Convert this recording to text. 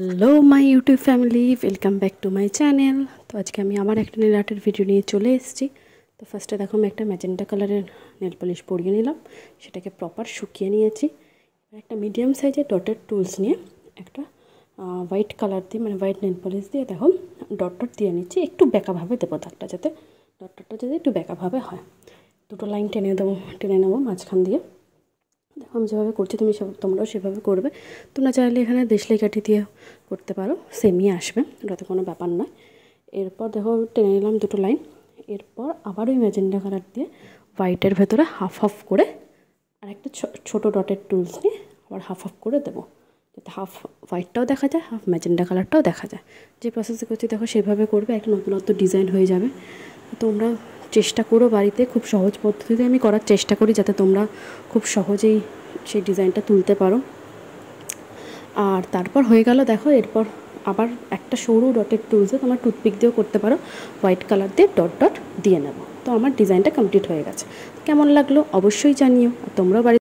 Hello my YouTube family, welcome back to my channel. তো আজকে আমি আমার একটা নেল আর্টের ভিডিও নিয়ে চলে এসেছি। তো ফার্স্টে দেখো আমি একটা ম্যাজেন্টা কালারের নেল পলিশ পরিয়ে নিলাম, সেটাকে প্রপার শুকিয়ে নিয়েছি। একটা মিডিয়াম সাইজের ডটের টুলস নিয়ে একটা হোয়াইট কালার দিয়ে মানে হোয়াইট নেল পলিশ দিয়ে দেখো ডট ডট দিয়ে নিচ্ছি। একটু বেঁকাভাবে দেবো দাগটা, যাতে ডট ডটটা যাতে একটু বেঁকাভাবে হয়। দুটো লাইন টেনে নেবো মাঝখান দিয়ে। দেখো আমি যেভাবে করছি তোমরাও সেভাবে করবে। তোমরা চাইলে এখানে দেশলাই কাঠি দিয়ে করতে পারো, সেমই আসবে, ওটাতে কোনো ব্যাপার নয়। এরপর দেখো টেনে নিলাম দুটো লাইন। এরপর আবার ওই ম্যাজেন্টা কালার দিয়ে হোয়াইটের ভেতরে হাফ হাফ করে আর একটা ছোটো ডটের টুলস নিয়ে আবার হাফ হাফ করে দেবো, যাতে হাফ হোয়াইটটাও দেখা যায়, হাফ ম্যাজেন্টা কালারটাও দেখা যায়। যে প্রসেসে করছি দেখো সেভাবে করবে, একটা নতুনত্ব ডিজাইন হয়ে যাবে। তোমরা চেষ্টা করো বাড়িতে, খুব সহজ পদ্ধতিতে আমি করার চেষ্টা করি, যাতে তোমরা খুব সহজেই সেই ডিজাইনটা তুলতে পারো। আর তারপর হয়ে গেল দেখো। এরপর আবার একটা সরু ডটের টুলসে তোমার টুথপিক দিয়েও করতে পারো, হোয়াইট কালার দিয়ে ডট ডট দিয়ে নেবো। তো আমার ডিজাইনটা কমপ্লিট হয়ে গেছে। কেমন লাগলো অবশ্যই জানিও। আর তোমরাও বাড়িতে